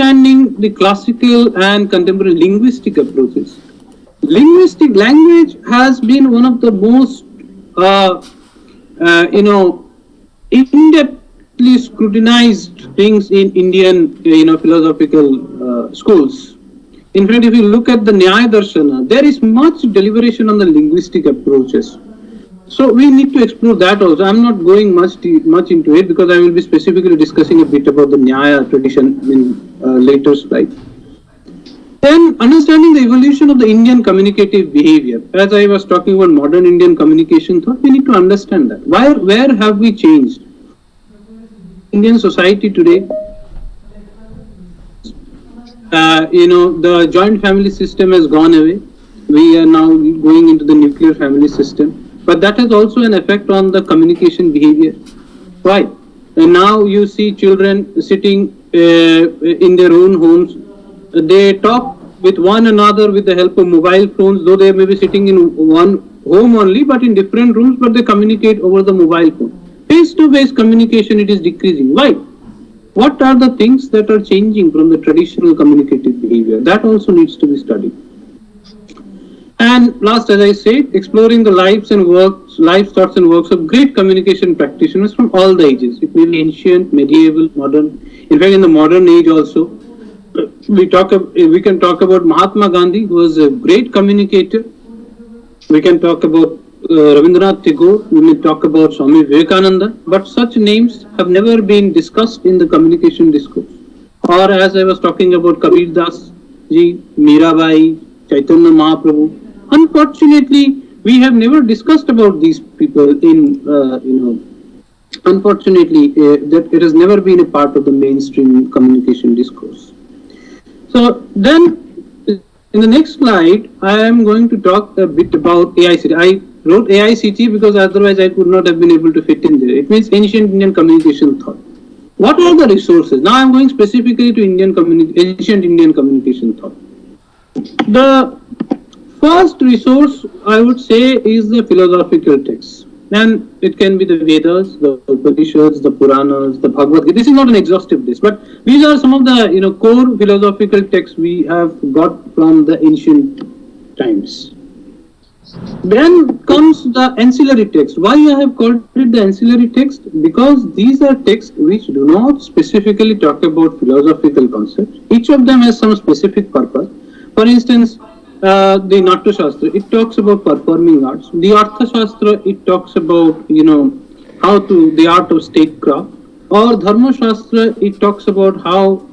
understanding the classical and contemporary linguistic approaches. Linguistic language has been one of the most, in-depthly scrutinized things in Indian, philosophical schools. In fact, if you look at the Nyāya Darshana, there is much deliberation on the linguistic approaches. So we need to explore that also. I'm not going much into it because I will be specifically discussing a bit about the Nyāya tradition in later slide. Then understanding the evolution of the Indian communicative behavior. As I was talking about modern Indian communication thought, we need to understand that. Where have we changed? Indian society today, the joint family system has gone away. We are now going into the nuclear family system. But that has also an effect on the communication behavior. Why? And now you see children sitting in their own homes. They talk with one another with the help of mobile phones, though they may be sitting in one home only, but in different rooms, but they communicate over the mobile phone. Face-to-face communication, it is decreasing. Why? What are the things that are changing from the traditional communicative behavior? That also needs to be studied. And last, as I said, exploring the lives, thoughts and works of great communication practitioners from all the ages. It may be ancient, medieval, modern. In fact, in the modern age also, we can talk about Mahatma Gandhi, who was a great communicator. We can talk about Rabindranath Tagore. We may talk about Swami Vivekananda. But such names have never been discussed in the communication discourse. Or as I was talking about Kabir Das ji, Mirabai, Chaitanya Mahaprabhu. Unfortunately, we have never discussed about these people in, unfortunately, that it has never been a part of the mainstream communication discourse. So then, in the next slide, I am going to talk a bit about AICT. I wrote AICT because otherwise I could not have been able to fit in there. It means Ancient Indian Communication Thought. What are the resources? Now I am going specifically to Ancient Indian Communication Thought. The first resource, I would say, is the philosophical text. And it can be the Vedas, the Upaniṣads, the Puranas, the Bhagavad Gita. This is not an exhaustive list, but these are some of the core philosophical texts we have got from the ancient times. Then comes the ancillary text. Why I have called it the ancillary text? Because these are texts which do not specifically talk about philosophical concepts. Each of them has some specific purpose. For instance, the Nāṭyaśāstra, it talks about performing arts. The Arthaśāstra, it talks about, the art of statecraft. Or Dharmaśāstra, it talks about how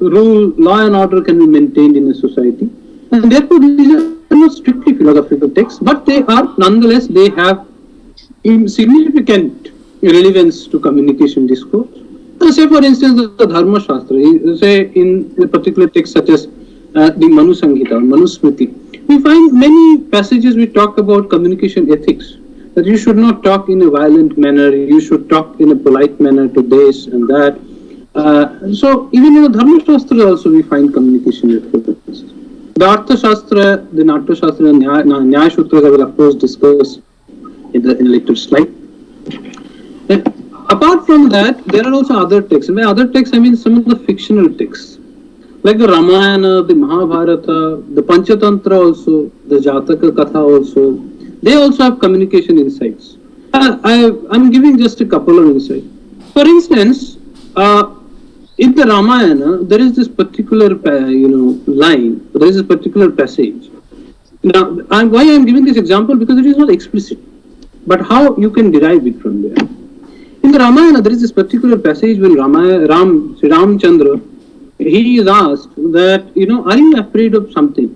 rule, law and order can be maintained in a society. And therefore, these are not strictly philosophical texts, but they are, nonetheless, they have significant relevance to communication discourse. Say, for instance, the Dharmaśāstra, say in a particular text such as the Manu Samhita, Manusmriti, we find many passages which talk about communication ethics, that you should not talk in a violent manner, you should talk in a polite manner to this and that. So even in the Dharmaśāstra also we find communication ethics. The Arthaśāstra, the Nāṭyaśāstra and Nyāya Sūtras I will of course discuss in a later slide. Apart from that, there are also other texts. And by other texts, I mean some of the fictional texts. Like the Ramayana, the Mahabharata, the Panchatantra also, the Jataka Katha also. They also have communication insights. I'm giving just a couple of insights. For instance, in the Ramayana, there is this particular, line, there is a particular passage. Now, why I am giving this example? Because it is not explicit, but how you can derive it from there. In the Ramayana, there is this particular passage when Sri Ramchandra, he is asked that, are you afraid of something?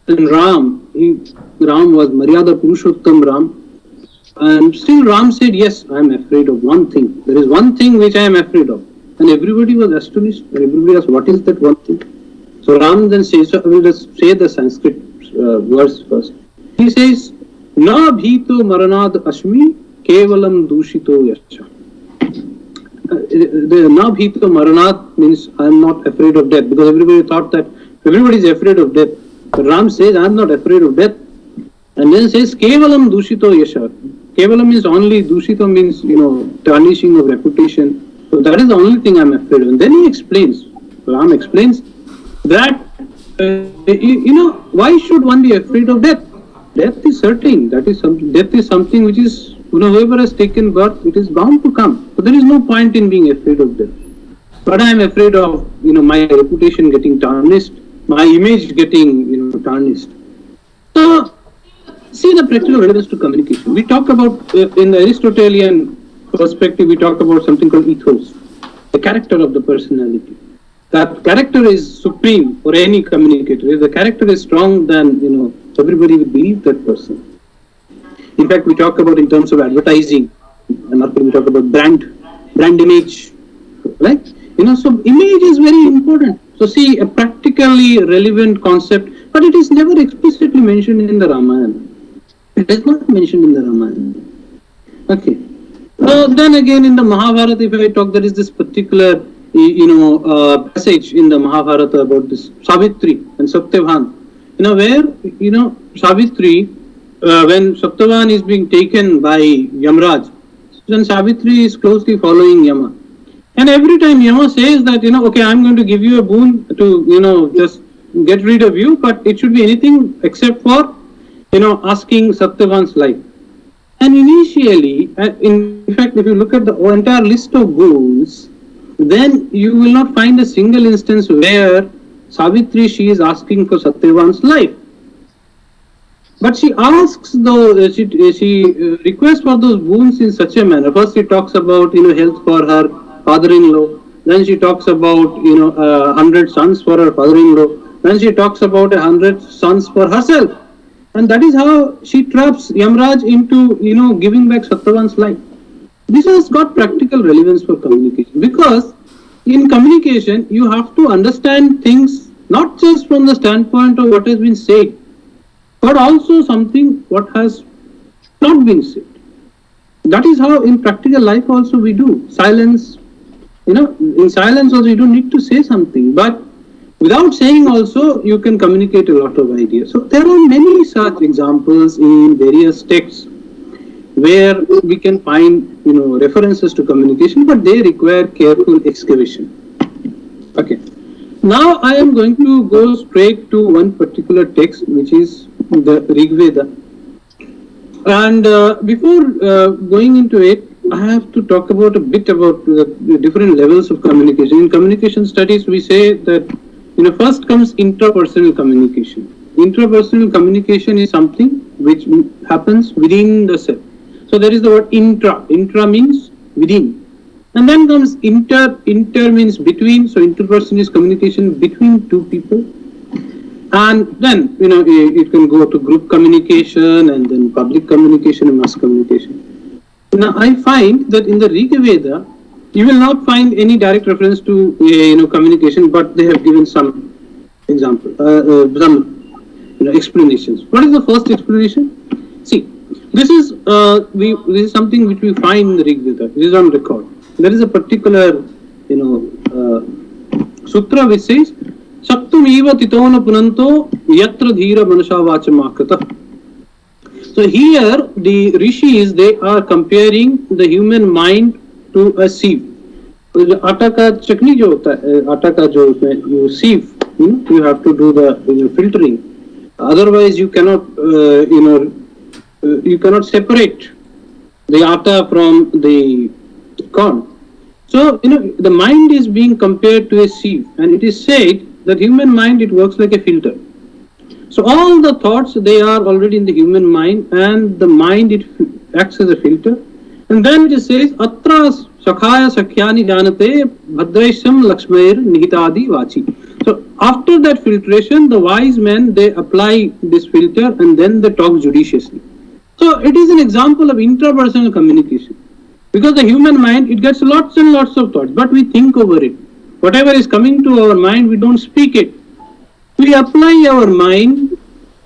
And Ram was Maryada Purushottam Ram. And still Ram said, yes, I am afraid of one thing. There is one thing which I am afraid of. And everybody was astonished. Everybody asked, what is that one thing? So Ram then says, I will just say the Sanskrit verse first. He says, Na bhito maranad ashmi kevalam dushito yascha. The na bhito maranad means I am not afraid of death, because everybody thought that everybody is afraid of death. But Ram says, I am not afraid of death. And then says, kevalam dushito yascha. Kevalam means only, dushito means, tarnishing of reputation. So that is the only thing I'm afraid of. And then he explains, Ram explains that, why should one be afraid of death? Death is certain. Death is something which is, whoever has taken birth, it is bound to come. So there is no point in being afraid of death. But I am afraid of, my reputation getting tarnished, my image getting, tarnished. So, see the practical relevance to communication. We talk about, in the Aristotelian perspective, we talk about something called ethos, the character of the personality. That character is supreme for any communicator. If the character is strong, then, everybody will believe that person. In fact, we talk about in terms of advertising, and we talk about brand image, right? So image is very important. So see, a practically relevant concept, but it is never explicitly mentioned in the Ramayana. It is not mentioned in the Ramayana. Okay. Then again in the Mahabharata, if I talk, there is this particular, passage in the Mahabharata about this Savitri and Satyavan. Where, Savitri, when Satyavan is being taken by Yamraj, then Savitri is closely following Yama. And every time Yama says that, okay, I'm going to give you a boon to, just get rid of you, but it should be anything except for, asking Satyavan's life. And initially, in fact, if you look at the entire list of boons, then you will not find a single instance where Savitri, she is asking for Satyavan's life. But she asks she requests for those boons in such a manner. First she talks about, health for her father-in-law. Then she talks about, 100 sons for her father-in-law. Then she talks about 100 sons for herself. And that is how she traps Yamraj into, giving back Satyavan's life. This has got practical relevance for communication, because in communication you have to understand things not just from the standpoint of what has been said, but also something what has not been said. That is how in practical life also we do. Silence, in silence also you don't need to say something, but without saying also you can communicate a lot of ideas. So there are many such examples in various texts where we can find, references to communication, but they require careful excavation. Okay. Now I am going to go straight to one particular text, which is the Rig Veda. And before going into it, I have to talk about a bit about the different levels of communication. In communication studies, we say that, first comes intrapersonal communication. Intrapersonal communication is something which happens within the self. So there is the word intra. Intra means within. And then comes inter. Inter means between. So interpersonal is communication between two people. And then, it can go to group communication and then public communication and mass communication. Now, I find that in the Rig Veda, you will not find any direct reference to, communication, but they have given some example, some, explanations. What is the first explanation? See, this is something which we find in the Rig Veda. This is on record. There is a particular, sutra which says, Saktum eva titona punanto yatra dhira manasha vachamakata. So here the ṛṣīs, they are comparing the human mind to a sieve. So आटा का चटनी जो होता है, आटा का जो उसमें you sieve, you have to do the filtering. Otherwise you cannot, you cannot separate the atta from the corn. So, the mind is being compared to a sieve, and it is said that human mind, it works like a filter. So all the thoughts, they are already in the human mind, and the mind, it acts as a filter. And then it says, Atra sakhaya sakhyani janate bhadraisham lakshmair nihitadi vachi. So after that filtration, the wise men, they apply this filter and then they talk judiciously. So it is an example of intrapersonal communication. Because the human mind, it gets lots and lots of thoughts, but we think over it. Whatever is coming to our mind, we don't speak it. We apply our mind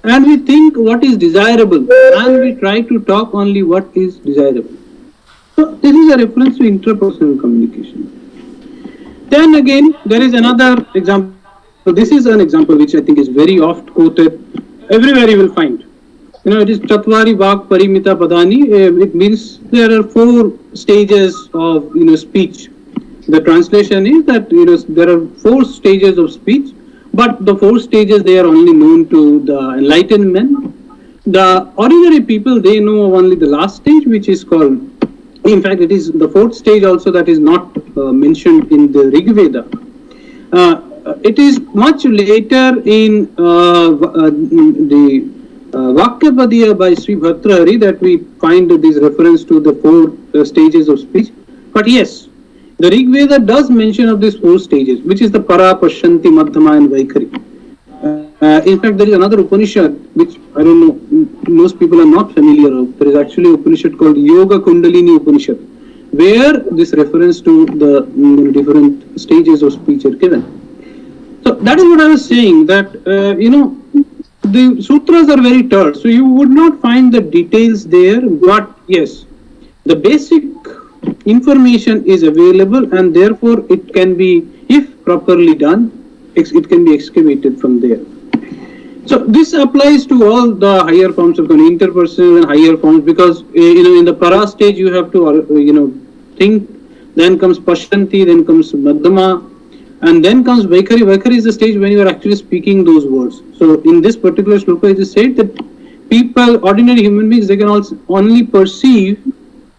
and we think what is desirable, and we try to talk only what is desirable. So this is a reference to intrapersonal communication. Then again, there is another example. So this is an example which I think is very oft quoted. Everywhere you will find. It is Chatvari Vak Parimita Padani. It means there are 4 stages of speech. The translation is that there are 4 stages of speech, but the 4 stages, they are only known to the enlightened men. The ordinary people, they know only the last stage, which is called, in fact, it is the 4th stage also that is not mentioned in the Rig Veda. It is much later in the Vakyapadya by Sri Bhattacharyya that we find this reference to the 4 stages of speech. But yes, the Rig Veda does mention of these 4 stages, which is the Para, Pashyanti, Madhyama and Vaikhari. In fact, there is another Upanishad, which I don't know, most people are not familiar of. There is actually an Upanishad called Yoga Kundalini Upanishad, where this reference to the different stages of speech are given. So that is what I was saying, that, the sutras are very terse, so you would not find the details there, but yes, the basic information is available, and therefore it can be, if properly done, it can be excavated from there. So this applies to all the higher forms of interpersonal and higher forms, because in the para stage you have to think, then comes Pashyanti, then comes Madhyama, and then comes Vaikhari. Vaikhari is the stage when you are actually speaking those words. So in this particular shloka it is said that people, ordinary human beings, they can also only perceive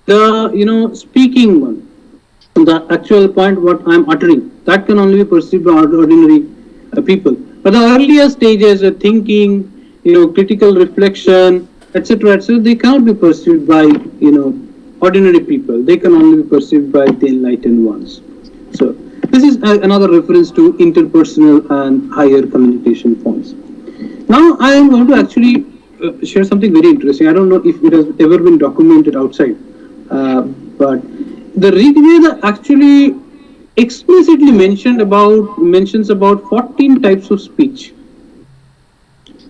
the speaking one, the actual point what I am uttering, that can only be perceived by ordinary people. But the earlier stages of thinking, critical reflection, etc., they cannot be perceived by ordinary people. They can only be perceived by the enlightened ones. So this is another reference to interpersonal and higher communication forms. Now I am going to actually share something very interesting. I don't know if it has ever been documented outside, but the Rig Veda actually explicitly mentions about 14 types of speech.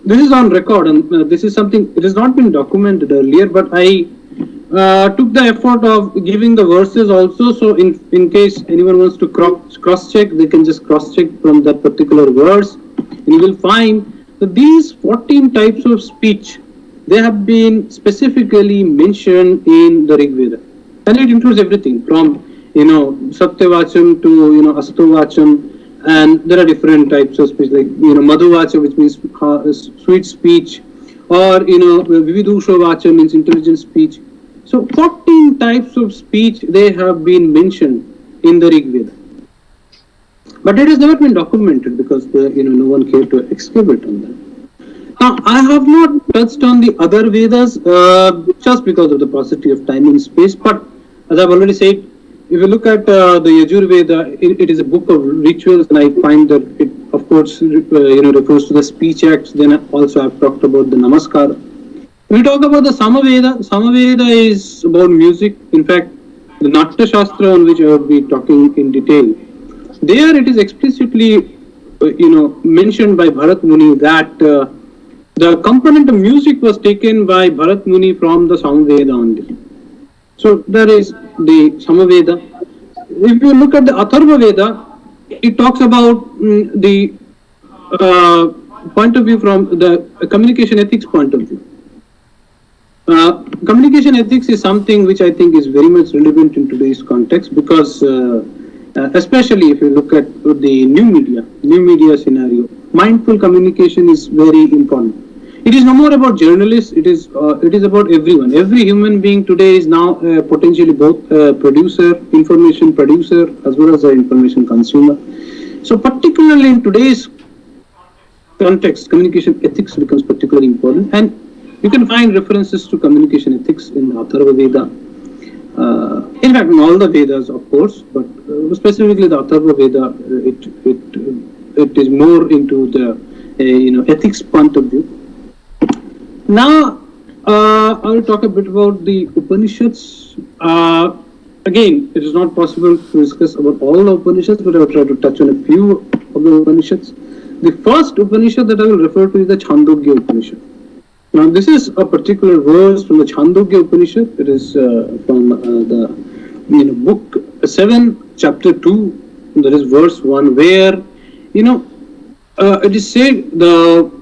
This is on record, and this is something, it has not been documented earlier, but I took the effort of giving the verses also, so in case anyone wants to cross check, they can just cross check from that particular verse, and you will find that these 14 types of speech, they have been specifically mentioned in the Rig Veda, and it includes everything from Satyavacham to Astovacham, and there are different types of speech like Madhuvacha, which means sweet speech, or Vividushavacham means intelligent speech. So 14 types of speech, they have been mentioned in the Rig Veda, but it has never been documented because no one cared to excavate on that. Now I have not touched on the other Vedas just because of the paucity of time and space, but as I've already said, if you look at the Yajur Veda, it is a book of rituals, and I find that it, of course, refers to the speech acts. Then also I've talked about the Namaskara. We talk about the Samaveda. Samaveda is about music. In fact, the Nāṭyaśāstra, on which I will be talking in detail, there it is explicitly, mentioned by Bharat Muni that the component of music was taken by Bharat Muni from the Samaveda only. So there is the Samaveda. If you look at the Atharva Veda, it talks about the point of view from the communication ethics point of view. Communication ethics is something which I think is very much relevant in today's context, because especially if you look at the new media scenario, mindful communication is very important. It is no more about journalists, it is about everyone. Every human being today is now potentially both a producer, information producer, as well as an information consumer. So particularly in today's context, communication ethics becomes particularly important, and you can find references to communication ethics in the Atharva Veda. In fact, in all the Vedas, of course, but specifically the Atharva Veda, it is more into the ethics point of view. Now, I will talk a bit about the Upanishads. Again, it is not possible to discuss about all the Upanishads, but I will try to touch on a few of the Upanishads. The first Upanishad that I will refer to is the Chandogya Upanishad. Now, this is a particular verse from the Chandogya Upanishad. It is from the book 7, chapter 2. There is verse 1, where it is said,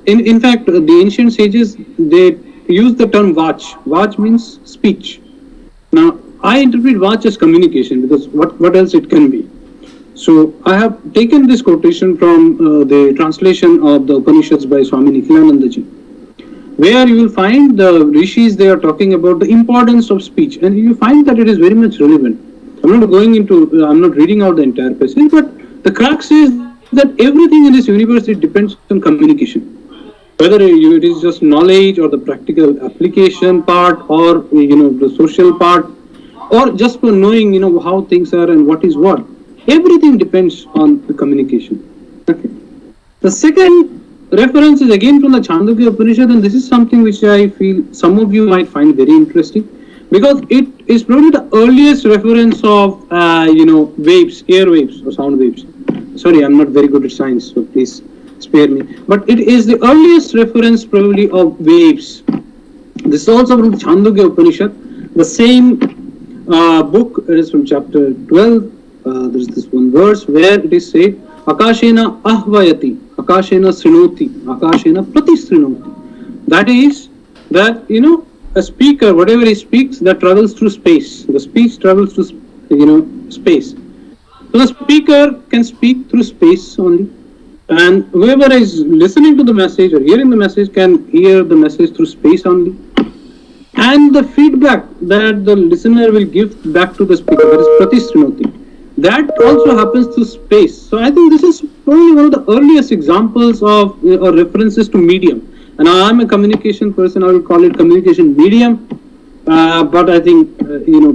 in fact, the ancient sages, they use the term vach. Vach means speech. Now, I interpret vach as communication, because what else it can be? So I have taken this quotation from the translation of the Upanishads by Swami Nikhilanandaji, where you will find the ṛṣīs, they are talking about the importance of speech, and you find that it is very much relevant. I'm not reading out the entire passage, but the crux is that everything in this universe, it depends on communication. Whether it is just knowledge or the practical application part, or the social part, or just for knowing how things are and what is what. Everything depends on the communication. Okay. The second reference is again from the Chandogya Upanishad, and this is something which I feel some of you might find very interesting, because it is probably the earliest reference of waves, air waves or sound waves. Sorry, I'm not very good at science, so please spare me. But it is the earliest reference probably of waves. This is also from Chandogya Upanishad, the same book. It is from chapter 12. There is this one verse where it is said, Akashena ahvayati, Akashena srinoti, Akashena pratisrinoti. That is, that a speaker, whatever he speaks, that travels through space. The speech travels through space. So the speaker can speak through space only, and whoever is listening to the message or hearing the message can hear the message through space only. And the feedback that the listener will give back to the speaker, that is pratisrinoti, that also happens through space. So I think this is probably one of the earliest examples of or references to medium. And I am a communication person, I will call it communication medium. But I think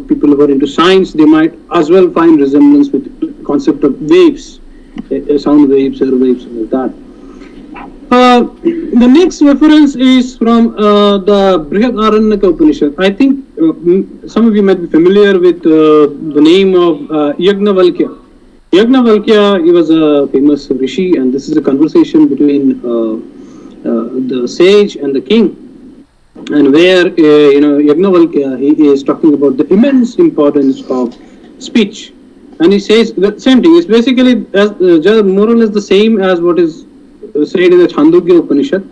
people who are into science, they might as well find resemblance with the concept of waves, sound waves, air waves, like that. The next reference is from the Brihadaranyaka Upanishad. I think some of you might be familiar with the name of Yajnavalkya. Yajnavalkya, he was a famous rishi, and this is a conversation between the sage and the king. And where Yajnavalkya, he is talking about the immense importance of speech, and he says the same thing. It's basically just more or less the same as what is said in the Chandogya Upanishad.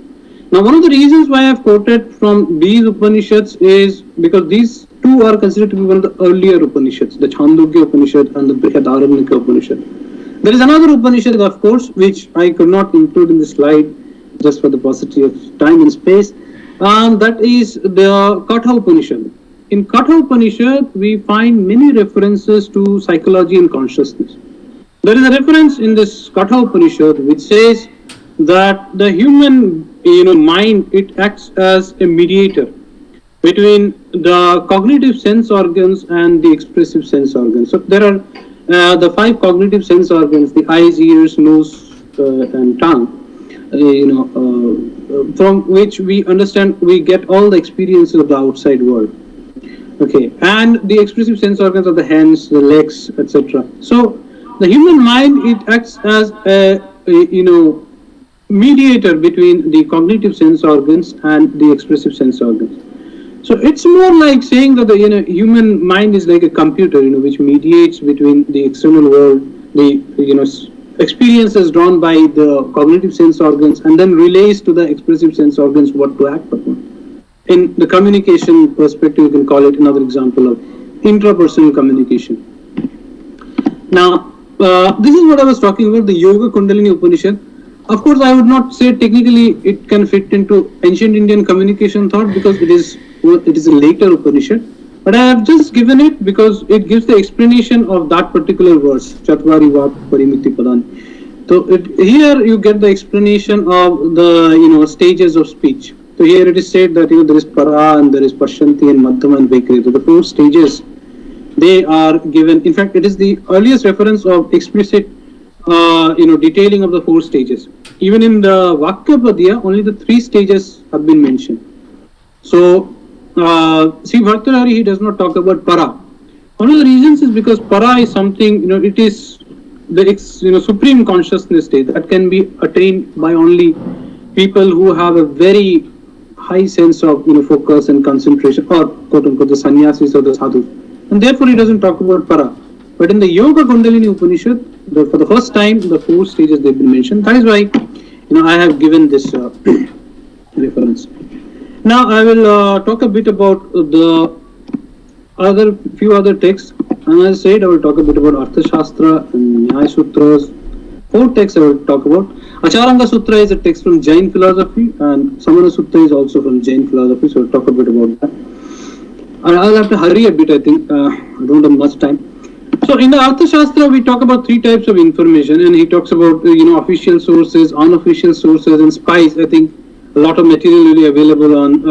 Now, one of the reasons why I have quoted from these Upanishads is because these two are considered to be one of the earlier Upanishads, the Chandogya Upanishad and the Brihadaranyaka Upanishad. There is another Upanishad, of course, which I could not include in the slide just for the paucity of time and space. That is the Katha Upanishad. In Katha Upanishad, we find many references to psychology and consciousness. There is a reference in this Katha Upanishad which says that the human mind, it acts as a mediator between the cognitive sense organs and the expressive sense organs. So there are the 5 cognitive sense organs: the eyes, ears, nose, and tongue. From which we understand, we get all the experiences of the outside world. Okay, and the expressive sense organs are the hands, the legs, etc. So the human mind, it acts as a mediator between the cognitive sense organs and the expressive sense organs. So it's more like saying that the human mind is like a computer, which mediates between the external world, the experiences drawn by the cognitive sense organs, and then relays to the expressive sense organs what to act upon. In the communication perspective, you can call it another example of intrapersonal communication. Now, this is what I was talking about, the Yoga Kundalini Upanishad. Of course, I would not say technically it can fit into ancient Indian communication thought, because it is a later Upanishad. But I have just given it because it gives the explanation of that particular verse, Chatvari Vak Parimiti Padani. So here you get the explanation of the stages of speech. So here it is said that there is Para and there is Pashyanti and Madhyama and Vaikari. So the 4 stages, they are given. In fact, it is the earliest reference of explicit detailing of the 4 stages. Even in the Vakyapadya, only the 3 stages have been mentioned. So see, Bhattacharyya, he does not talk about Para. One of the reasons is because Para is something, it is the supreme consciousness state that can be attained by only people who have a very high sense of focus and concentration, or quote unquote the sannyasis or the sadhus, and therefore he doesn't talk about Para. But in the Yoga Kundalini Upanishad, for the first time, the 4 stages they've been mentioned. That is why I have given this reference. Now I will talk a bit about the few other texts. And as I said, I will talk a bit about Arthaśāstra and Nyāya Sūtras. 4 texts I will talk about. Acāranga Sutra is a text from Jain philosophy, and Samana Sutra is also from Jain philosophy, so I'll talk a bit about that. I'll have to hurry a bit, I think. I don't have much time. So in the Arthaśāstra, we talk about 3 types of information, and he talks about official sources, unofficial sources, and spies. I think a lot of material will be available on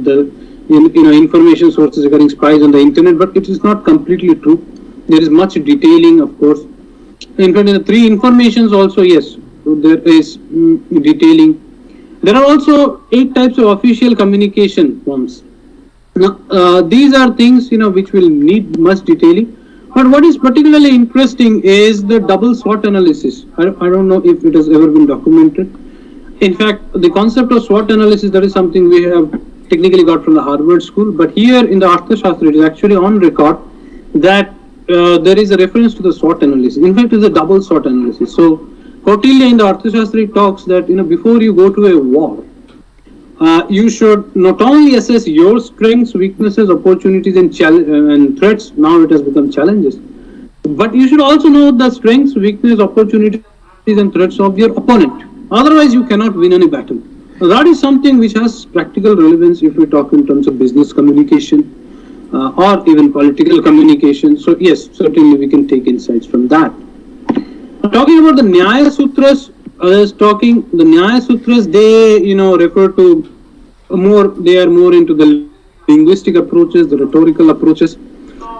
the information sources regarding spies on the internet, but it is not completely true. There is much detailing, of course. In fact, in the 3 informations also, yes, there is detailing. There are also 8 types of official communication forms. Now, these are things which will need much detailing. But what is particularly interesting is the double SWOT analysis. I don't know if it has ever been documented. In fact, the concept of SWOT analysis, that is something we have technically got from the Harvard School. But here in the Arthaśāstra, it is actually on record that there is a reference to the SWOT analysis. In fact, it is a double SWOT analysis. So, Kautilya in the Arthaśāstra talks that before you go to a war, you should not only assess your strengths, weaknesses, opportunities, and threats. Now it has become challenges. But you should also know the strengths, weaknesses, opportunities, and threats of your opponent. Otherwise, you cannot win any battle. Now, that is something which has practical relevance if we talk in terms of business communication or even political communication. So yes, certainly we can take insights from that. Talking about the Nyāya Sūtras, the Nyāya Sūtras, they refer to they are more into the linguistic approaches, the rhetorical approaches.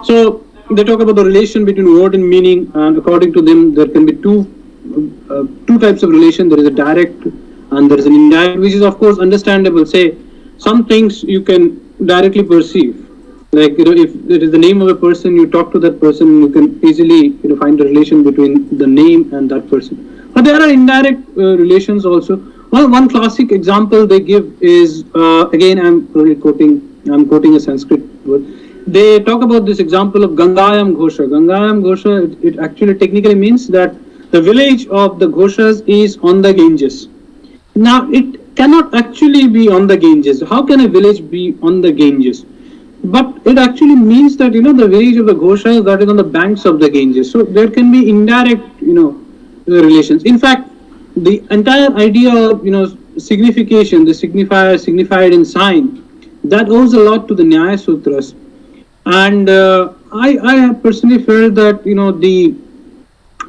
So they talk about the relation between word and meaning, and according to them, there can be two types of relation. There is a direct and there is an indirect, which is of course understandable. Say some things you can directly perceive. Like if it is the name of a person, you talk to that person, you can easily find a relation between the name and that person. But there are indirect relations also. One classic example they give is again I'm quoting a Sanskrit word. They talk about this example of Gangayam Ghosha. Gangayam Ghosha, it actually technically means that the village of the Ghoshas is on the Ganges. Now it cannot actually be on the Ganges. How can a village be on the Ganges? But it actually means that the village of the Ghoshas that is on the banks of the Ganges. So there can be indirect relations. In fact, the entire idea of signification, the signifier, signified in sign, that owes a lot to the Nyāya Sūtras. And I have personally felt that the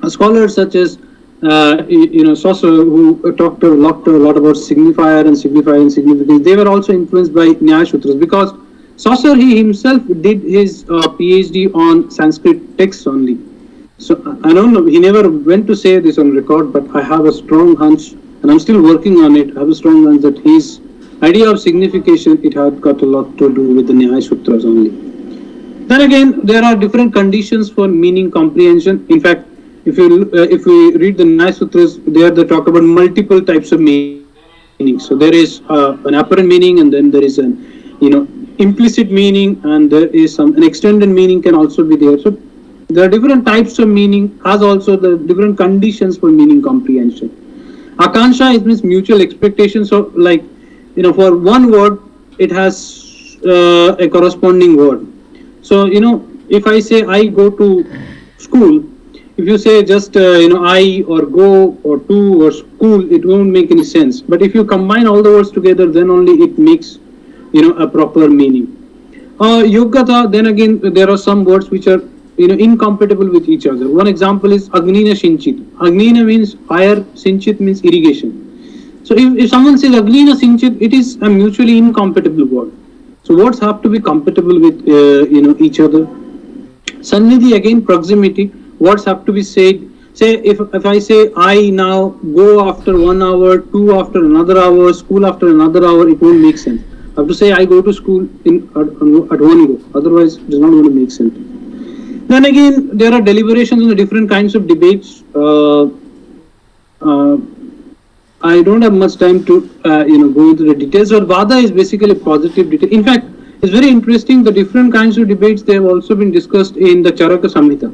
scholars such as Saussure, who talked a lot about signifier and significance, they were also influenced by Nyāya Sūtras, because Saussure, he himself did his PhD on Sanskrit texts only. So I don't know, he never went to say this on record, but I have a strong hunch, and I'm still working on it. I have a strong hunch that his idea of signification, it had got a lot to do with the Nyāya Sūtras only. Then again, there are different conditions for meaning comprehension. In fact, if we read the Nyāya Sūtras, there they talk about multiple types of meaning. So there is an apparent meaning, and then there is an implicit meaning, and there is an extended meaning can also be there. So there are different types of meaning, as also the different conditions for meaning comprehension. Akansha means mutual expectation. So like for one word, it has a corresponding word. So if I say I go to school, if you say just I or go or to or school, it won't make any sense. But if you combine all the words together, then only it makes a proper meaning. Yogata, then again, there are some words which are incompatible with each other. One example is Agnina Sinchit. Agnina means fire, Sinchit means irrigation. So if someone says Agnina Sinchit, it is a mutually incompatible word. So words have to be compatible with each other. Sannidhi, again, proximity. Words have to be said. Say if I say I now go after 1 hour, 2 after another hour, school after another hour, it won't make sense. I have to say I go to school at one go. Otherwise, it is not going to make sense. Then again, there are deliberations on the different kinds of debates. I don't have much time to go into the details. But Vada is basically positive detail. In fact, it's very interesting. The different kinds of debates, they have also been discussed in the Charaka Samhita.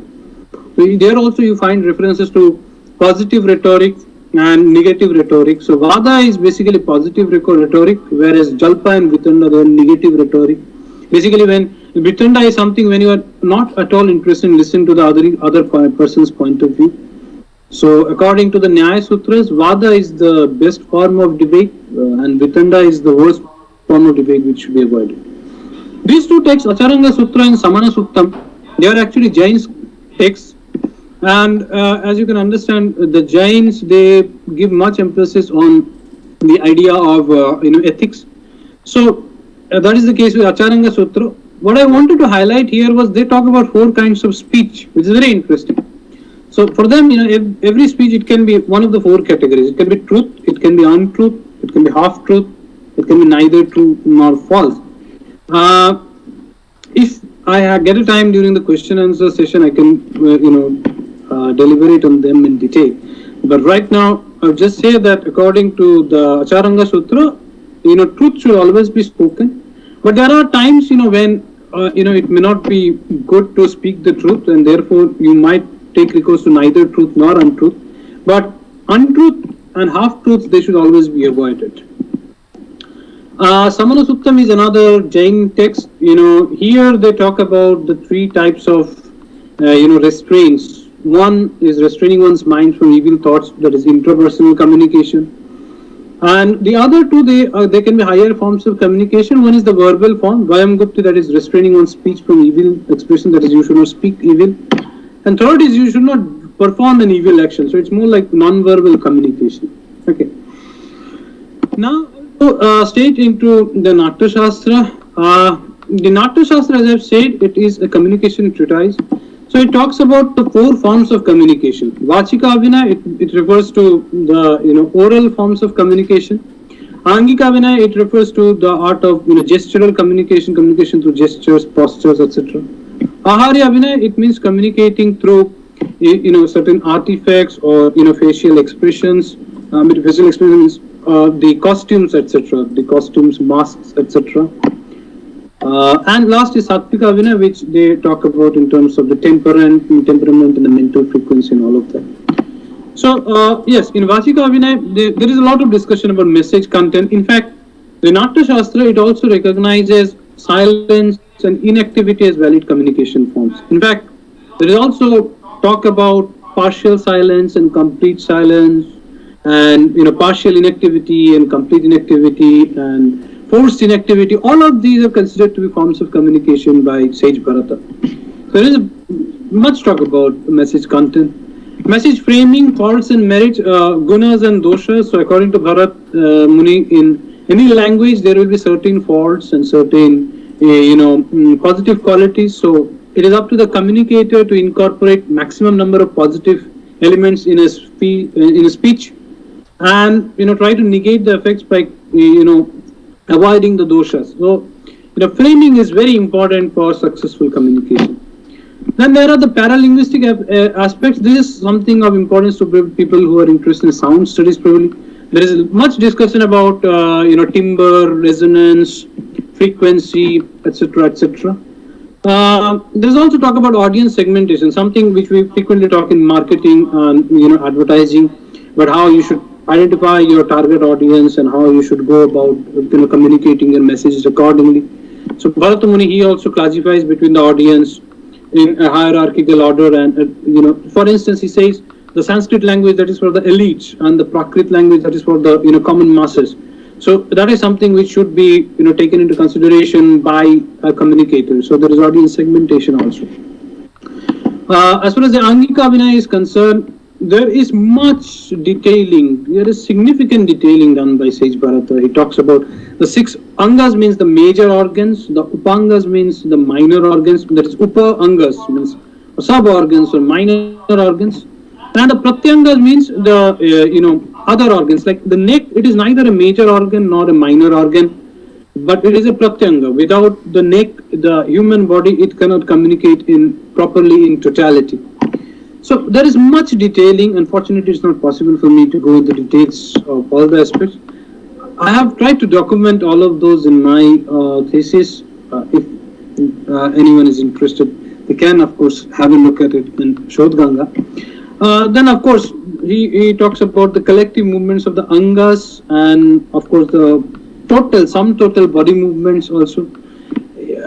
So there also you find references to positive rhetoric and negative rhetoric. So Vada is basically positive rhetoric, whereas Jalpa and Vitanda, they are negative rhetoric. Basically, when Vitanda is something when you are not at all interested in listening to the other person's point of view. So according to the Nyāya Sūtras, Vada is the best form of debate and Vitanda is the worst form of debate which should be avoided. These two texts, Ācārya Sutra and Samana Suttam, they are actually Jain's texts. And as you can understand, the Jains, they give much emphasis on the idea of ethics. So that is the case with Ācārya Sutra. What I wanted to highlight here was they talk about 4 kinds of speech, which is very interesting. So for them, every speech, it can be one of the 4 categories. It can be truth, it can be untruth, it can be half truth, it can be neither true nor false. If I get a time during the question and answer session, I can deliberate on them in detail. But right now, I'll just say that according to the Ācārya Sutra, truth should always be spoken. But there are times, when it may not be good to speak the truth, and therefore you might take recourse to neither truth nor untruth. But untruth and half truths, they should always be avoided. Samana Suttam is another Jain text. Here they talk about the 3 types of restraints. One is restraining one's mind from evil thoughts, that is intrapersonal communication. And the other 2, they can be higher forms of communication. One is the verbal form, Vayam Gupti, that is restraining one's speech from evil expression, that is you should not speak evil. And third is you should not perform an evil action. So it's more like non-verbal communication. Okay. Now, straight into the Nāṭyaśāstra. The Nāṭyaśāstra, as I've said, it is a communication treatise. So it talks about the 4 forms of communication. Vachika Vinaya, it refers to the oral forms of communication. Angika Vinaya, it refers to the art of gestural communication through gestures, postures, etc. Ācārya Vinaya, it means communicating through certain artifacts or facial expressions. Facial expressions, the costumes, etc. The costumes, masks, etc. And last is Sattvika Vinaya, which they talk about in terms of the temperament and the mental frequency and all of that. So, yes, in Vachika Vinaya, there is a lot of discussion about message content. In fact, the Nāṭyaśāstra, it also recognizes silence and inactivity as valid communication forms. In fact, there is also talk about partial silence and complete silence, and partial inactivity and complete inactivity and forced inactivity. All of these are considered to be forms of communication by sage Bharata. So there is much talk about message content. Message framing, faults and merits, gunas and doshas. So according to Bharat Muni, in any language there will be certain faults and certain positive qualities. So it is up to the communicator to incorporate maximum number of positive elements in a speech, and try to negate the effects by avoiding the doshas. So framing is very important for successful communication. Then there are the paralinguistic aspects. This is something of importance to people who are interested in sound studies. Probably there is much discussion about timbre, resonance, frequency, etc., etc. There is also talk about audience segmentation, something which we frequently talk in marketing and advertising, but how you should identify your target audience and how you should go about communicating your messages accordingly. So Bharata Muni, he also classifies between the audience in a hierarchical order, and for instance, he says the Sanskrit language, that is for the elites, and the Prakrit language, that is for the common masses. So that is something which should be taken into consideration by a communicator. So there is audience segmentation also. As far as the Angika Vinaya is concerned, there is much detailing. There is significant detailing done by sage Bharata. He talks about the 6 angas, means the major organs. The upangas means the minor organs. That is upa angas, means sub organs or minor organs. And the pratyangas means the other organs. Like the neck, it is neither a major organ nor a minor organ, but it is a pratyanga. Without the neck, the human body, it cannot communicate properly in totality. So there is much detailing. Unfortunately, it's not possible for me to go into the details of all the aspects. I have tried to document all of those in my thesis. If anyone is interested, they can, of course, have a look at it in Shodh Ganga. Then, of course, he talks about the collective movements of the angas, and, of course, the sum total body movements also.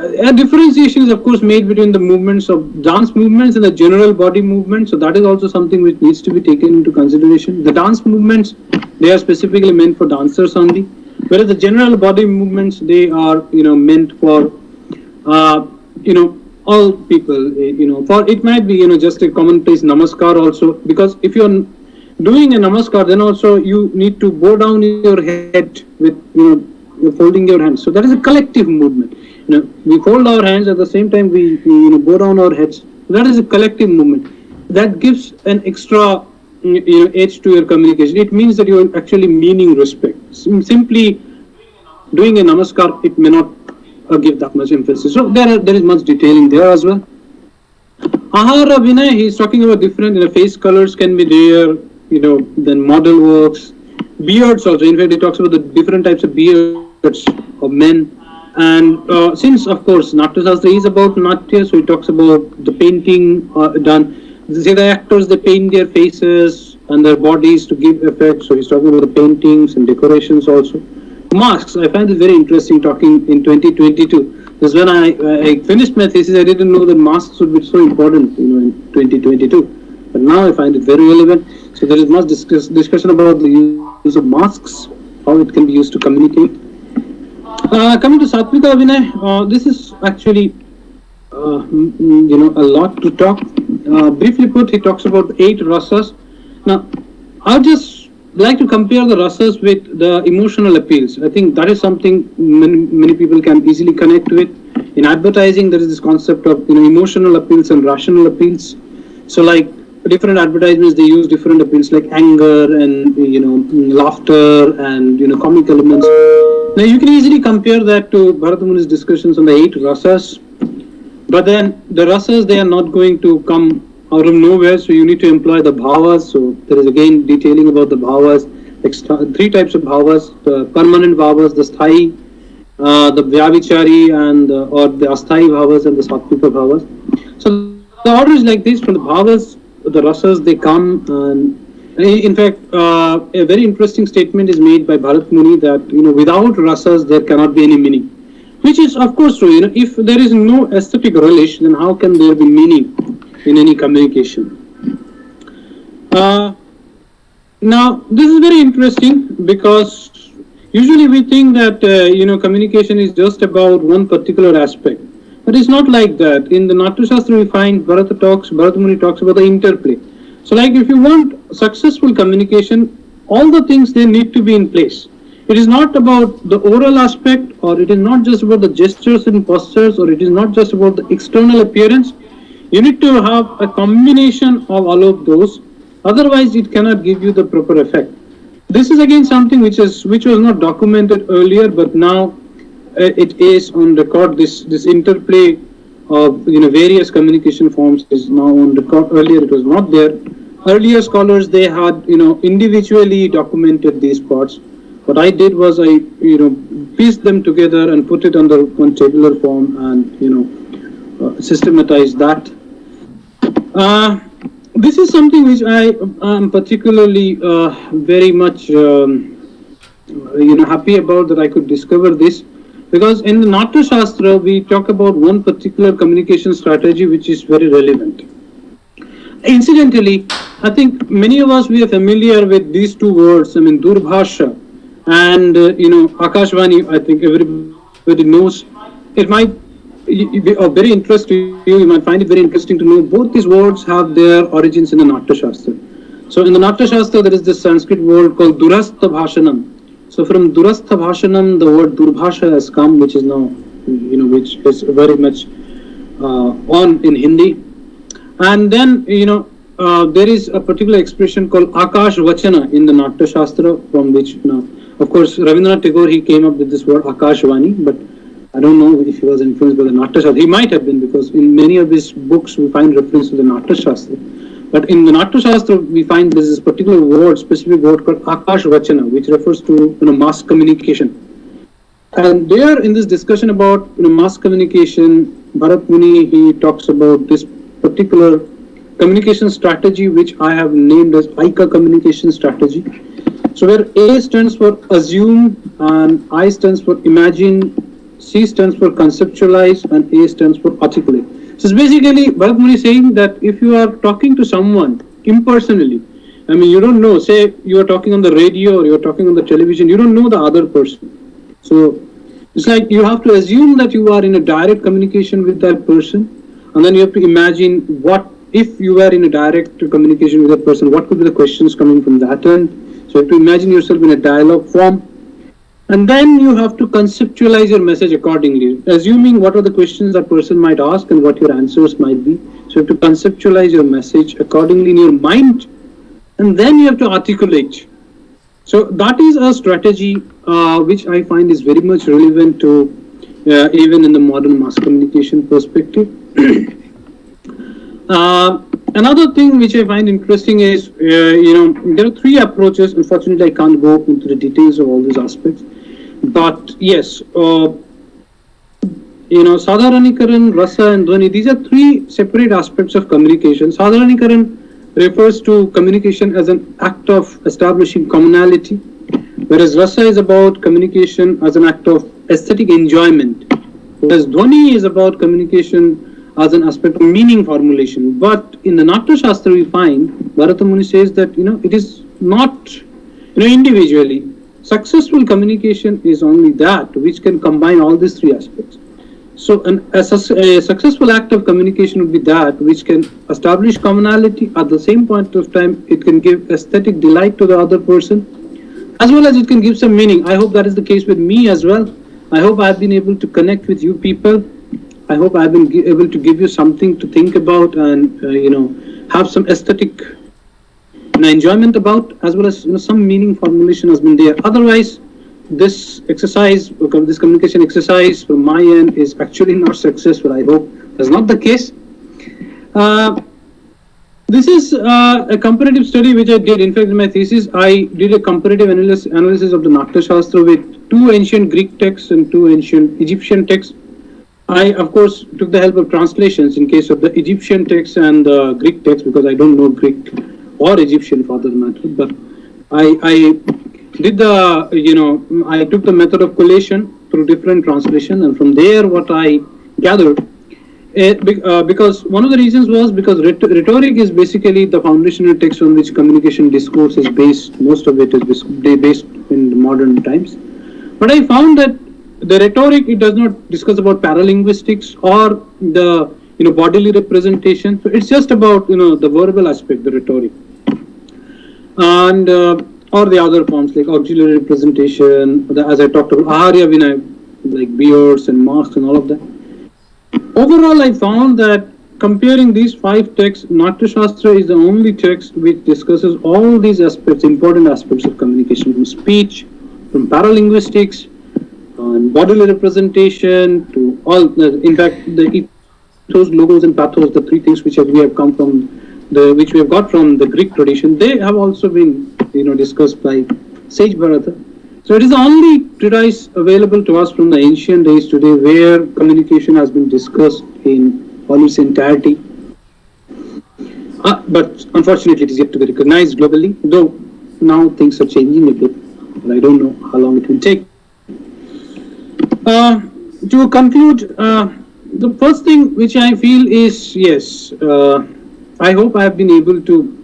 a differentiation is of course made between the movements of dance movements and the general body movement. So that is also something which needs to be taken into consideration. The dance movements, they are specifically meant for dancers only, whereas the general body movements, they are meant for all people. For it might be just a commonplace namaskar also, because if you are doing a namaskar, then also you need to bow down your head with you're folding your hands. So that is a collective movement. We fold our hands at the same time we bow down our heads. That is a collective movement. That gives an extra edge to your communication. It means that you are actually meaning respect. Simply doing a namaskar, it may not give that much emphasis. So there is much detailing there as well. Ahara Vinay, he is talking about different face colors can be there, then model works, beards also. In fact, he talks about the different types of beards of men. And since, of course, Nāṭyaśāstra is about Natya, so he talks about the painting done. Say the actors, they paint their faces and their bodies to give effect. So he's talking about the paintings and decorations also. Masks, I find it very interesting talking in 2022. Because when I finished my thesis, I didn't know that masks would be so important, in 2022. But now I find it very relevant. So there is much discussion about the use of masks, how it can be used to communicate. Coming to Sattvika Vinay, this is actually a lot to talk. Briefly put, he talks about 8 rasas. Now, I'll just like to compare the rasas with the emotional appeals. I think that is something many people can easily connect with. In advertising, there is this concept of emotional appeals and rational appeals. So, like different advertisements, they use different appeals like anger and laughter and comic elements. Now you can easily compare that to Bharata Muni's discussions on the 8 rasas, but then the rasas, they are not going to come out of nowhere, so you need to employ the bhavas. So there is again detailing about the bhavas, like 3 types of bhavas: the permanent bhavas, the sthai, the vyavichari, and or the asthai bhavas and the sattvika bhavas. So the order is like this: from the bhavas, the rasas, they come. And in fact, a very interesting statement is made by Bharat Muni that without rasas there cannot be any meaning, which is of course true. If there is no aesthetic relish, then how can there be meaning in any communication? Now this is very interesting because usually we think that communication is just about one particular aspect, but it's not like that. In the Nāṭyaśāstra we find Bharata Muni talks about the interplay. So like if you want successful communication, all the things they need to be in place. It is not about the oral aspect, or it is not just about the gestures and postures, or it is not just about the external appearance. You need to have a combination of all of those. Otherwise, it cannot give you the proper effect. This is again something which was not documented earlier, but now it is on record. This interplay of various communication forms is now on record. Earlier it was not there. Earlier scholars, they had individually documented these parts. What I did was I pieced them together and put it under one tabular form and systematized that. This is something which I am particularly very much happy about, that I could discover this. Because in the Nāṭyaśāstra, we talk about one particular communication strategy which is very relevant. Incidentally, I think many of us, we are familiar with these 2 words, Durbhasha and, Akashvani. I think everybody knows. It might be of very interest to you. You might find it very interesting to know both these words have their origins in the Nāṭyaśāstra. So in the Nāṭyaśāstra, there is this Sanskrit word called Durastha Bhashanam. So from Durastha Bhashanam, the word Durbhasha has come, which is now, which is very much on in Hindi. And then, there is a particular expression called Akash Vachana in the Nāṭyaśāstra, from which, of course, Rabindranath Tagore, he came up with this word Akashvani, but I don't know if he was influenced by the Nāṭyaśāstra. He might have been, because in many of his books we find reference to the Nāṭyaśāstra. But in the Nāṭyaśāstra, we find there's this particular word, specific word called Akash Vachana, which refers to mass communication. And there, in this discussion about mass communication, Bharat Muni, he talks about this particular communication strategy, which I have named as Aika communication strategy. So where A stands for assume and I stands for imagine, C stands for conceptualize, and A stands for articulate. So it's basically Bharat Muni saying that if you are talking to someone impersonally, I mean, you don't know, say you are talking on the radio or you are talking on the television, you don't know the other person. So it's like you have to assume that you are in a direct communication with that person, and then you have to imagine what if you were in a direct communication with that person, what could be the questions coming from that end. So you have to imagine yourself in a dialogue form, and then you have to conceptualize your message accordingly, assuming what are the questions that person might ask and what your answers might be. So you have to conceptualize your message accordingly in your mind, and then you have to articulate. So that is a strategy which I find is very much relevant to even in the modern mass communication perspective. Another thing which I find interesting is, there are three approaches. Unfortunately, I can't go into the details of all these aspects. But yes, Sadharanikaran, Rasa and Dhvani, these are three separate aspects of communication. Sadharanikaran refers to communication as an act of establishing commonality, whereas Rasa is about communication as an act of aesthetic enjoyment, whereas Dhvani is about communication as an aspect of meaning formulation. But in the Nāṭyaśāstra we find, Bharata Muni says that, it is not, individually. Successful communication is only that which can combine all these three aspects. So a successful act of communication would be that which can establish commonality. At the same point of time, it can give aesthetic delight to the other person, as well as it can give some meaning. I hope that is the case with me as well. I hope I've been able to connect with you people. I hope I've been able to give you something to think about and, have some aesthetic enjoyment about, as well as, some meaning formulation has been there. Otherwise, this exercise, this communication exercise from my end is actually not successful. I hope that's not the case. This is a comparative study which I did. In fact, in my thesis, I did a comparative analysis of the Nāṭyaśāstra with two ancient Greek texts and two ancient Egyptian texts. I, of course, took the help of translations in case of the Egyptian text and the Greek text, because I don't know Greek or Egyptian for that matter. But I did the, I took the method of collation through different translations, and from there what I gathered, because one of the reasons was because rhetoric is basically the foundational text on which communication discourse is based. Most of it is based in the modern times. But I found that the rhetoric, it does not discuss about paralinguistics or the bodily representation. So it's just about the verbal aspect, the rhetoric, and or the other forms like auxiliary representation, as I talked about, ācārya vinaya, like beards and masks and all of that. Overall, I found that comparing these five texts, Nāṭyaśāstra is the only text which discusses all these aspects, important aspects of communication, from speech, from paralinguistics, and bodily representation, to all. In fact, the ethos, logos, and pathos, the three things which we have come from which we have got from the Greek tradition, they have also been discussed by Sage Bharata. So it is the only treatise available to us from the ancient days today where communication has been discussed in all its entirety. But unfortunately, it is yet to be recognized globally, though now things are changing a bit, but I don't know how long it will take. To conclude, the first thing which I feel is, yes, I hope I have been able to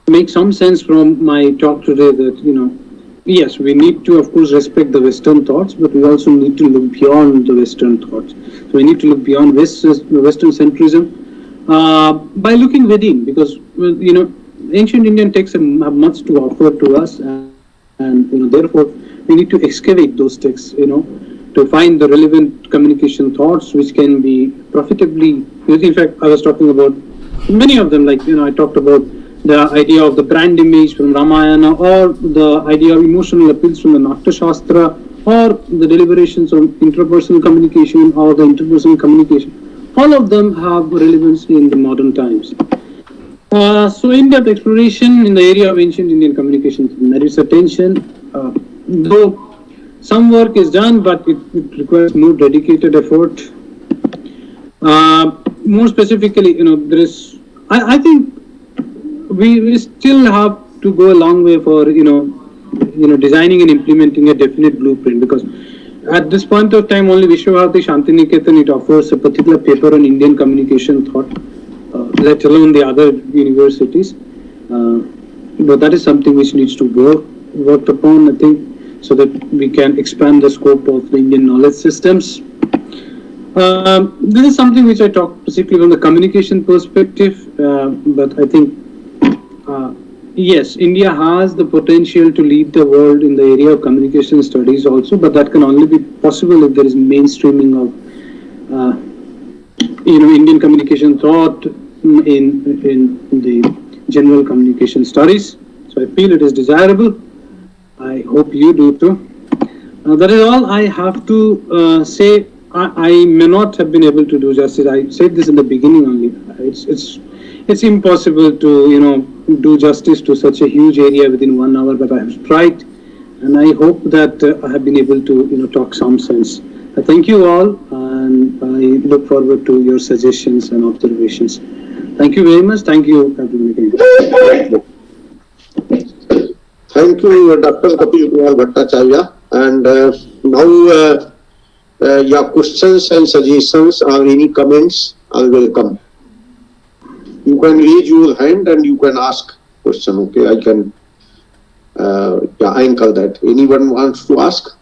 make some sense from my talk today that, yes, we need to, of course, respect the Western thoughts, but we also need to look beyond the Western thoughts. So we need to look beyond Western centrism by looking within, because, ancient Indian texts have much to offer to us, and therefore, we need to excavate those texts, to find the relevant communication thoughts which can be profitably. In fact, I was talking about many of them, like, I talked about the idea of the brand image from Ramayana, or the idea of emotional appeals from the Nāṭyaśāstra, or the deliberations on interpersonal communication or the interpersonal communication. All of them have relevance in the modern times. So in-depth exploration in the area of ancient Indian communication merits attention, though some work is done, but it requires more dedicated effort. More specifically, there is, I think we still have to go a long way for, designing and implementing a definite blueprint, because at this point of time, only Vishwabharati Shantiniketan, it offers a particular paper on Indian communication thought, let alone the other universities. But that is something which needs to worked upon, I think, so that we can expand the scope of the Indian knowledge systems. This is something which I talk particularly from the communication perspective, but I think, yes, India has the potential to lead the world in the area of communication studies also, but that can only be possible if there is mainstreaming of, Indian communication thought in the general communication studies. So I feel it is desirable. I hope you do too. That is all I have to say. I may not have been able to do justice. I said this in the beginning only. It's impossible to do justice to such a huge area within 1 hour, but I have tried, and I hope that I have been able to talk some sense. I thank you all, and I look forward to your suggestions and observations. Thank you very much. Thank you, Kapil. Thank you, Dr. Kapil Kumar Bhattacharya. And now your questions and suggestions or any comments are welcome. You can raise your hand and you can ask question. Okay, I can anchor that. Anyone wants to ask?